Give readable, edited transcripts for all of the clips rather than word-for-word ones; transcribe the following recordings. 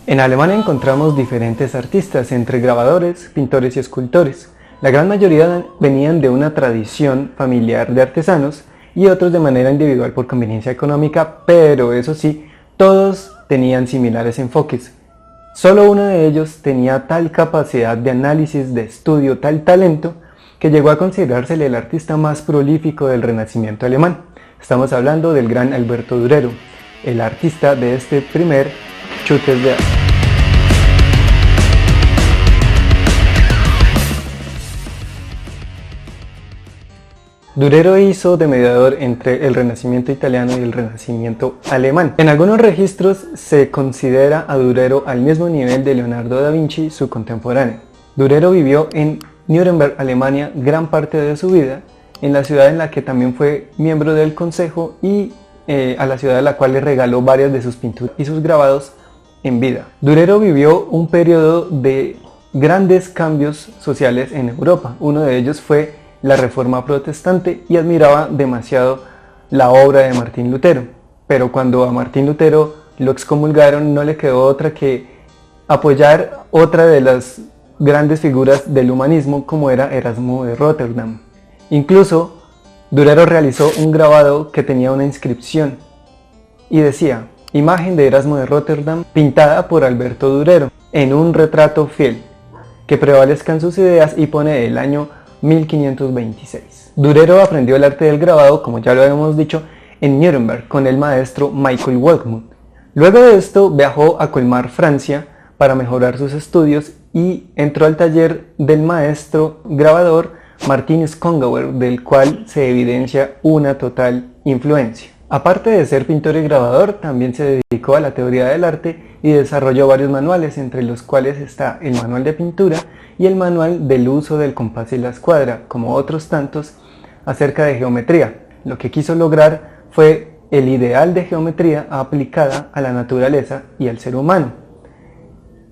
En Alemania encontramos diferentes artistas, entre grabadores, pintores y escultores. La gran mayoría venían de una tradición familiar de artesanos y otros de manera individual por conveniencia económica, pero eso sí, todos tenían similares enfoques. Solo uno de ellos tenía tal capacidad de análisis, de estudio, tal talento, que llegó a considerársele el artista más prolífico del Renacimiento alemán. Estamos hablando del gran Alberto Durero, el artista de este primer chutes de arte. Durero hizo de mediador entre el Renacimiento italiano y el Renacimiento alemán. En algunos registros se considera a Durero al mismo nivel de Leonardo da Vinci, su contemporáneo. Durero vivió en Nuremberg, Alemania, gran parte de su vida, en la ciudad en la que también fue miembro del consejo y a la ciudad a la cual le regaló varias de sus pinturas y sus grabados en vida. Durero vivió un periodo de grandes cambios sociales en Europa. Uno de ellos fue la Reforma Protestante y admiraba demasiado la obra de Martín Lutero. Pero cuando a Martín Lutero lo excomulgaron, no le quedó otra que apoyar otra de las grandes figuras del humanismo, como era Erasmo de Rotterdam. Incluso Durero realizó un grabado que tenía una inscripción y decía: imagen de Erasmo de Rotterdam pintada por Alberto Durero en un retrato fiel, que prevalezcan sus ideas, y pone el año 1526. Durero aprendió el arte del grabado, como ya lo habíamos dicho, en Nuremberg con el maestro Michael Wolfmuth. Luego de esto viajó a Colmar, Francia, para mejorar sus estudios y entró al taller del maestro grabador Martin Schongauer, del cual se evidencia una total influencia. Aparte de ser pintor y grabador, también se dedicó a la teoría del arte y desarrolló varios manuales, entre los cuales está el manual de pintura y el manual del uso del compás y la escuadra, como otros tantos acerca de geometría. Lo que quiso lograr fue el ideal de geometría aplicada a la naturaleza y al ser humano.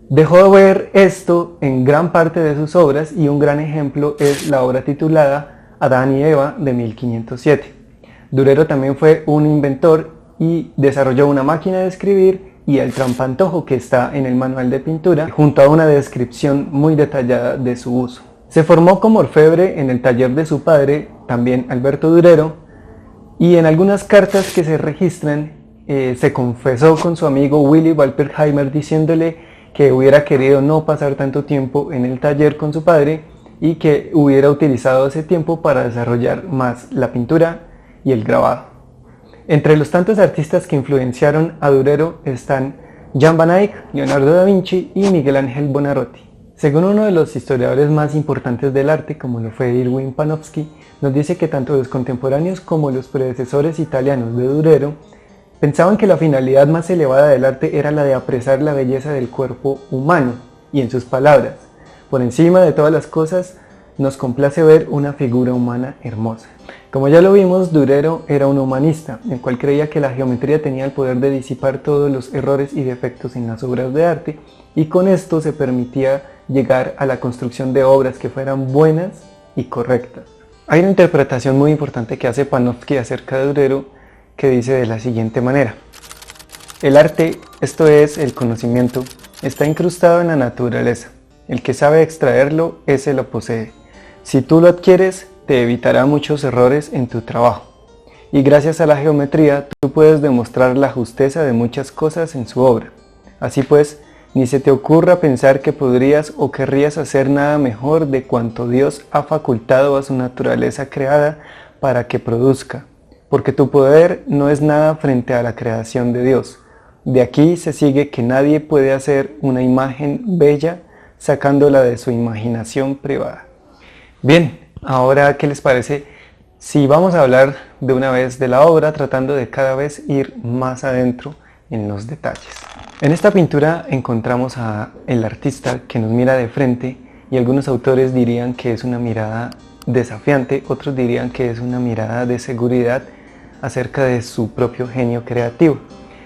Dejó de ver esto en gran parte de sus obras, y un gran ejemplo es la obra titulada Adán y Eva de 1507. Durero también fue un inventor y desarrolló una máquina de escribir y el trampantojo, que está en el manual de pintura, junto a una descripción muy detallada de su uso. Se formó como orfebre en el taller de su padre, también Alberto Durero, y en algunas cartas que se registran se confesó con su amigo Willy Walperheimer, diciéndole que hubiera querido no pasar tanto tiempo en el taller con su padre y que hubiera utilizado ese tiempo para desarrollar más la pintura y el grabado. Entre los tantos artistas que influenciaron a Durero están Jan van Eyck, Leonardo da Vinci y Miguel Ángel Buonarroti. Según uno de los historiadores más importantes del arte, como lo fue Erwin Panofsky, nos dice que tanto los contemporáneos como los predecesores italianos de Durero pensaban que la finalidad más elevada del arte era la de apresar la belleza del cuerpo humano, y en sus palabras: por encima de todas las cosas, nos complace ver una figura humana hermosa. Como ya lo vimos, Durero era un humanista, el cual creía que la geometría tenía el poder de disipar todos los errores y defectos en las obras de arte, y con esto se permitía llegar a la construcción de obras que fueran buenas y correctas. Hay una interpretación muy importante que hace Panofsky acerca de Durero, que dice de la siguiente manera: el arte, esto es, el conocimiento, está incrustado en la naturaleza. El que sabe extraerlo, ese lo posee. Si tú lo adquieres, te evitará muchos errores en tu trabajo. Y gracias a la geometría, tú puedes demostrar la justeza de muchas cosas en su obra. Así pues, ni se te ocurra pensar que podrías o querrías hacer nada mejor de cuanto Dios ha facultado a su naturaleza creada para que produzca, porque tu poder no es nada frente a la creación de Dios. De aquí se sigue que nadie puede hacer una imagen bella sacándola de su imaginación privada. Bien, ahora, ¿qué les parece si vamos a hablar de una vez de la obra, tratando de cada vez ir más adentro en los detalles? En esta pintura encontramos al artista que nos mira de frente, y algunos autores dirían que es una mirada desafiante, otros dirían que es una mirada de seguridad acerca de su propio genio creativo.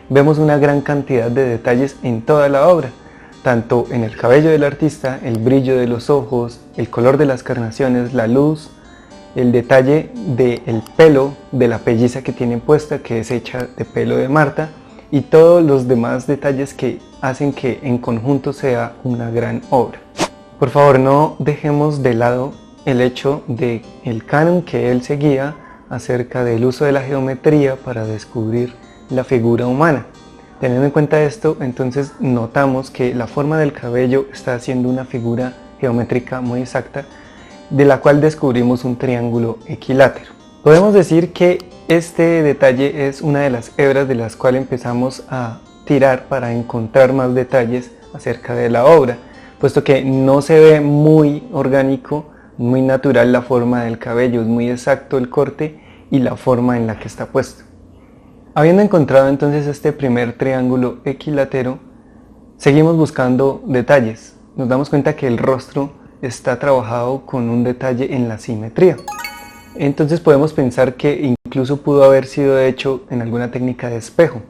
Vemos una gran cantidad de detalles en toda la obra, tanto en el cabello del artista, el brillo de los ojos, el color de las carnaciones, la luz, el detalle del pelo de la pelliza que tiene puesta, que es hecha de pelo de Marta, y todos los demás detalles que hacen que en conjunto sea una gran obra. Por favor, no dejemos de lado el hecho de el canon que él seguía acerca del uso de la geometría para descubrir la figura humana. Teniendo en cuenta esto, entonces notamos que la forma del cabello está haciendo una figura geométrica muy exacta, de la cual descubrimos un triángulo equilátero. Podemos decir que este detalle es una de las hebras de las cuales empezamos a tirar para encontrar más detalles acerca de la obra, puesto que no se ve muy orgánico, muy natural la forma del cabello, es muy exacto el corte y la forma en la que está puesto. Habiendo encontrado entonces este primer triángulo equilátero, seguimos buscando detalles. Nos damos cuenta que el rostro está trabajado con un detalle en la simetría. Entonces podemos pensar que incluso pudo haber sido hecho en alguna técnica de espejo.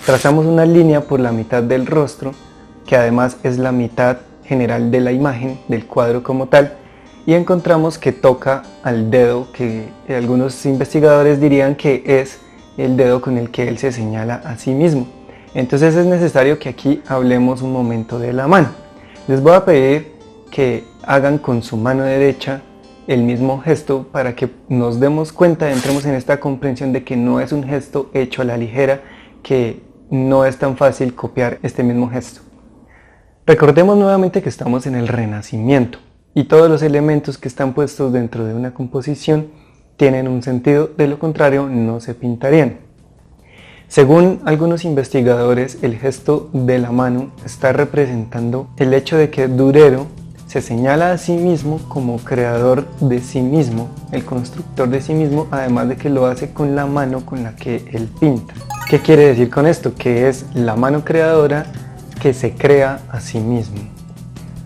Trazamos una línea por la mitad del rostro, que además es la mitad general de la imagen, del cuadro como tal, y encontramos que toca al dedo, que algunos investigadores dirían que es el dedo con el que él se señala a sí mismo. Entonces es necesario que aquí hablemos un momento de la mano. Les voy a pedir que hagan con su mano derecha el mismo gesto para que nos demos cuenta, entremos en esta comprensión de que no es un gesto hecho a la ligera, que no es tan fácil copiar este mismo gesto. Recordemos nuevamente que estamos en el Renacimiento y todos los elementos que están puestos dentro de una composición tienen un sentido, de lo contrario no se pintarían. Según algunos investigadores, el gesto de la mano está representando el hecho de que Durero se señala a sí mismo como creador de sí mismo, el constructor de sí mismo, además de que lo hace con la mano con la que él pinta. ¿Qué quiere decir con esto? Que es la mano creadora que se crea a sí mismo.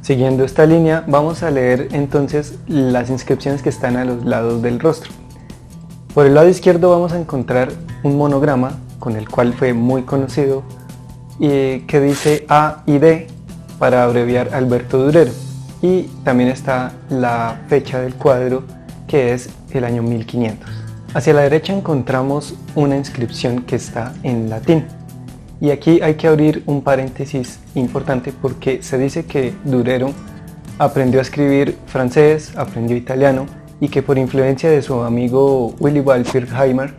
Siguiendo esta línea, vamos a leer entonces las inscripciones que están a los lados del rostro. Por el lado izquierdo vamos a encontrar un monograma con el cual fue muy conocido y que dice A y D para abreviar Alberto Durero, y también está la fecha del cuadro, que es el año 1500. Hacia la derecha encontramos una inscripción que está en latín, y aquí hay que abrir un paréntesis importante porque se dice que Durero aprendió a escribir francés, aprendió italiano, y que por influencia de su amigo Willibald Pirkheimer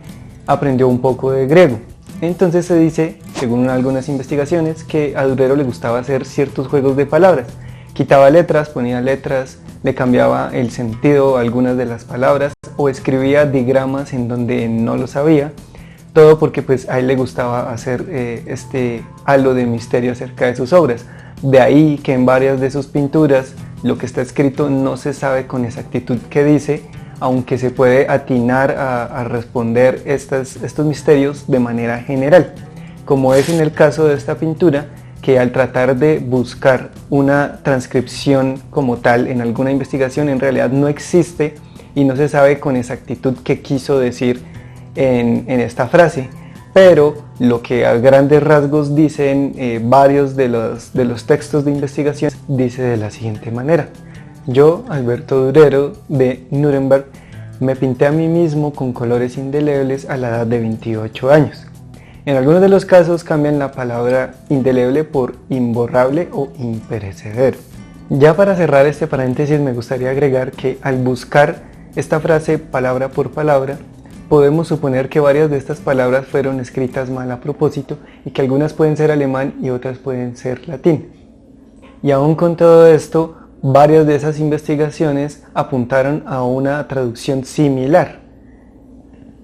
aprendió un poco de griego. Entonces se dice, según algunas investigaciones, que a Durero le gustaba hacer ciertos juegos de palabras. Quitaba letras, ponía letras, le cambiaba el sentido a algunas de las palabras o escribía diagramas en donde no lo sabía. Todo porque pues a él le gustaba hacer este halo de misterio acerca de sus obras. De ahí que en varias de sus pinturas lo que está escrito no se sabe con exactitud qué dice, aunque se puede atinar a responder estos misterios de manera general, como es en el caso de esta pintura, que al tratar de buscar una transcripción como tal en alguna investigación, en realidad no existe y no se sabe con exactitud qué quiso decir en esta frase. Pero lo que a grandes rasgos dicen varios de los textos de investigación dice de la siguiente manera: yo, Alberto Durero de Nuremberg, me pinté a mí mismo con colores indelebles a la edad de 28 años. En algunos de los casos cambian la palabra indeleble por imborrable o imperecedero. Ya para cerrar este paréntesis me gustaría agregar que al buscar esta frase palabra por palabra, podemos suponer que varias de estas palabras fueron escritas mal a propósito y que algunas pueden ser alemán y otras pueden ser latín. Y aún con todo esto, varias de esas investigaciones apuntaron a una traducción similar.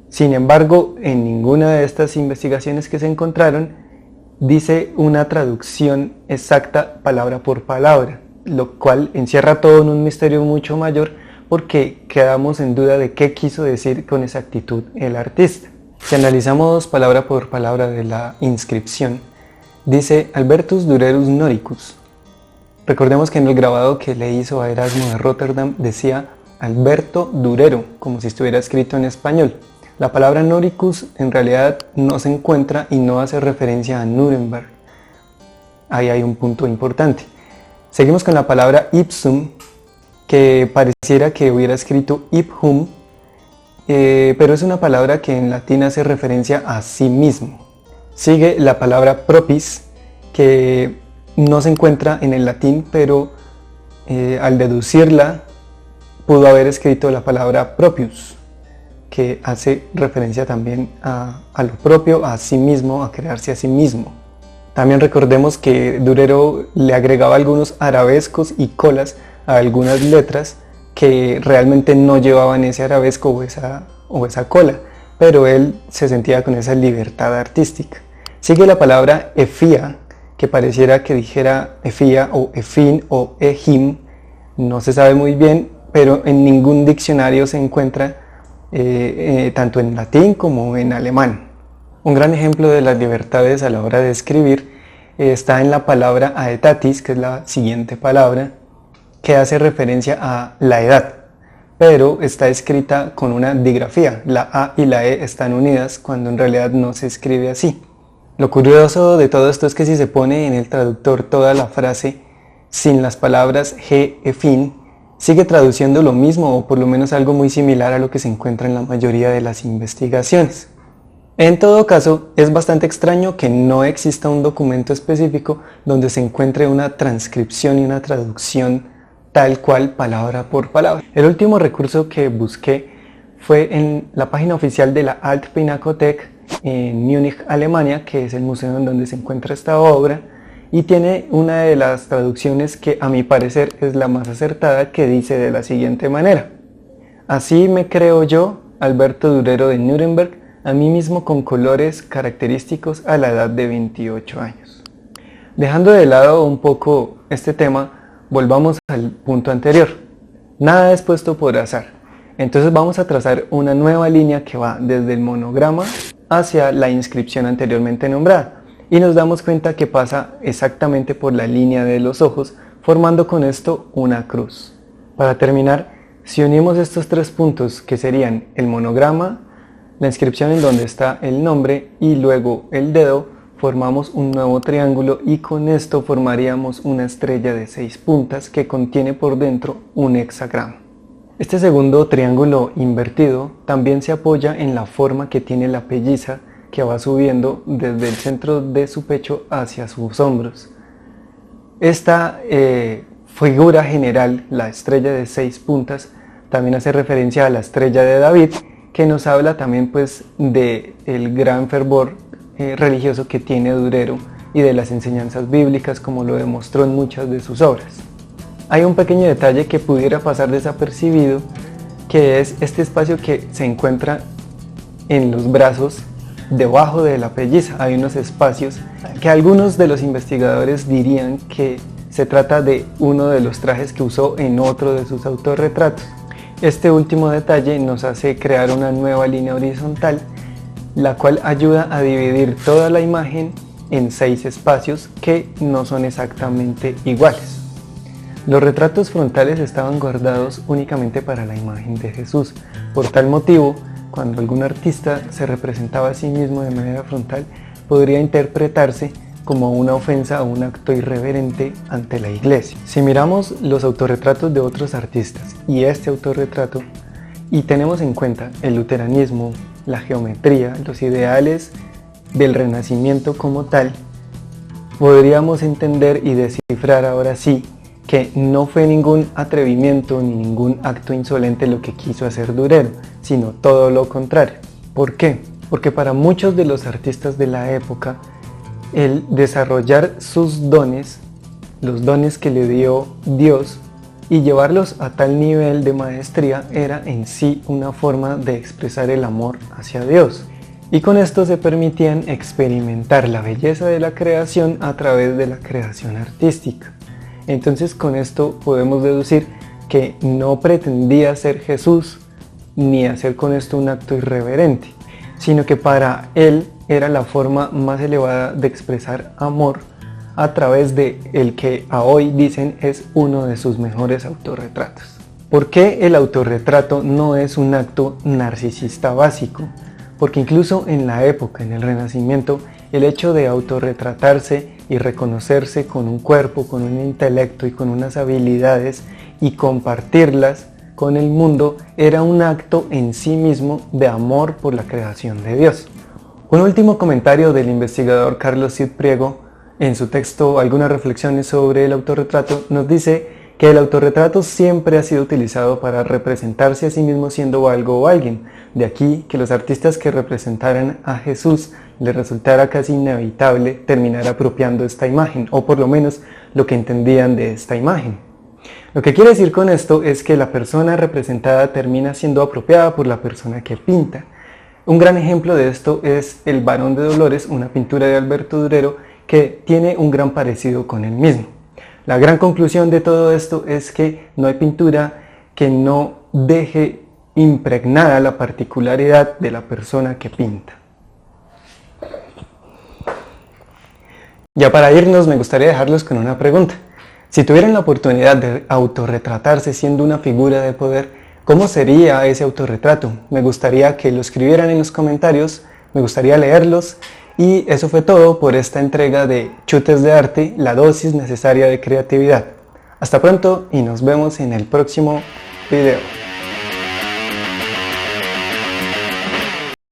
Sin embargo, en ninguna de estas investigaciones que se encontraron dice una traducción exacta palabra por palabra, lo cual encierra todo en un misterio mucho mayor, porque quedamos en duda de qué quiso decir con exactitud el artista. Si analizamos palabra por palabra de la inscripción, dice Albertus Durerus Noricus. Recordemos que en el grabado que le hizo a Erasmo de Rotterdam decía Alberto Durero, como si estuviera escrito en español. La palabra Noricus en realidad no se encuentra y no hace referencia a Nuremberg. Ahí hay un punto importante. Seguimos con la palabra ipsum, que pareciera que hubiera escrito ipsum, pero es una palabra que en latín hace referencia a sí mismo. Sigue la palabra propis, que no se encuentra en el latín, pero al deducirla pudo haber escrito la palabra propius, que hace referencia también a lo propio, a sí mismo, a crearse a sí mismo. También recordemos que Durero le agregaba algunos arabescos y colas a algunas letras que realmente no llevaban ese arabesco o esa cola, pero él se sentía con esa libertad artística. Sigue la palabra efía, que pareciera que dijera efía o efín o ejim, no se sabe muy bien, pero en ningún diccionario se encuentra tanto en latín como en alemán. Un gran ejemplo de las libertades a la hora de escribir está en la palabra aetatis, que es la siguiente palabra, que hace referencia a la edad, pero está escrita con una digrafía. La A y la E están unidas cuando en realidad no se escribe así. Lo curioso de todo esto es que si se pone en el traductor toda la frase sin las palabras he, efín, sigue traduciendo lo mismo o por lo menos algo muy similar a lo que se encuentra en la mayoría de las investigaciones. En todo caso, es bastante extraño que no exista un documento específico donde se encuentre una transcripción y una traducción tal cual, palabra por palabra. El último recurso que busqué fue en la página oficial de la Alte Pinakothek en Múnich, Alemania, que es el museo en donde se encuentra esta obra, y tiene una de las traducciones que a mi parecer es la más acertada, que dice de la siguiente manera: así me creo yo, Alberto Durero de Nuremberg, a mí mismo con colores característicos a la edad de 28 años. Dejando de lado un poco este tema, volvamos al punto anterior. Nada es puesto por azar. Entonces vamos a trazar una nueva línea que va desde el monograma hacia la inscripción anteriormente nombrada. Y nos damos cuenta que pasa exactamente por la línea de los ojos, formando con esto una cruz. Para terminar, si unimos estos tres puntos, que serían el monograma, la inscripción en donde está el nombre y luego el dedo, formamos un nuevo triángulo y con esto formaríamos una estrella de 6 puntas que contiene por dentro un hexagrama. Este segundo triángulo invertido también se apoya en la forma que tiene la pelliza que va subiendo desde el centro de su pecho hacia sus hombros. Esta figura general, la estrella de 6 puntas, también hace referencia a la estrella de David, que nos habla también pues del gran fervor religioso que tiene Durero y de las enseñanzas bíblicas, como lo demostró en muchas de sus obras. Hay un pequeño detalle que pudiera pasar desapercibido, que es este espacio que se encuentra en los brazos debajo de la pelliza. Hay unos espacios que algunos de los investigadores dirían que se trata de uno de los trajes que usó en otro de sus autorretratos. Este último detalle nos hace crear una nueva línea horizontal, la cual ayuda a dividir toda la imagen en 6 espacios que no son exactamente iguales. Los retratos frontales estaban guardados únicamente para la imagen de Jesús. Por tal motivo, cuando algún artista se representaba a sí mismo de manera frontal, podría interpretarse como una ofensa o un acto irreverente ante la iglesia. Si miramos los autorretratos de otros artistas y este autorretrato, y tenemos en cuenta el luteranismo, la geometría, los ideales del Renacimiento como tal, podríamos entender y descifrar ahora sí que no fue ningún atrevimiento ni ningún acto insolente lo que quiso hacer Durero, sino todo lo contrario. ¿Por qué? Porque para muchos de los artistas de la época, el desarrollar sus dones, los dones que le dio Dios, y llevarlos a tal nivel de maestría era en sí una forma de expresar el amor hacia Dios. Y con esto se permitían experimentar la belleza de la creación a través de la creación artística. Entonces con esto podemos deducir que no pretendía ser Jesús ni hacer con esto un acto irreverente, sino que para él era la forma más elevada de expresar amor a través de el que a hoy dicen es uno de sus mejores autorretratos. ¿Por qué el autorretrato no es un acto narcisista básico? Porque incluso en la época, en el Renacimiento, el hecho de autorretratarse y reconocerse con un cuerpo, con un intelecto y con unas habilidades y compartirlas con el mundo era un acto en sí mismo de amor por la creación de Dios. Un último comentario del investigador Carlos Cid Priego en su texto Algunas reflexiones sobre el autorretrato nos dice que el autorretrato siempre ha sido utilizado para representarse a sí mismo siendo algo o alguien. De aquí que los artistas que representaran a Jesús les resultara casi inevitable terminar apropiando esta imagen, o por lo menos lo que entendían de esta imagen. Lo que quiere decir con esto es que la persona representada termina siendo apropiada por la persona que pinta. Un gran ejemplo de esto es El Barón de Dolores, una pintura de Alberto Durero que tiene un gran parecido con él mismo. La gran conclusión de todo esto es que no hay pintura que no deje impregnada la particularidad de la persona que pinta. Ya para irnos me gustaría dejarlos con una pregunta. Si tuvieran la oportunidad de autorretratarse siendo una figura de poder, ¿cómo sería ese autorretrato? Me gustaría que lo escribieran en los comentarios, me gustaría leerlos. Y eso fue todo por esta entrega de Chutes de Arte, la dosis necesaria de creatividad. Hasta pronto y nos vemos en el próximo video.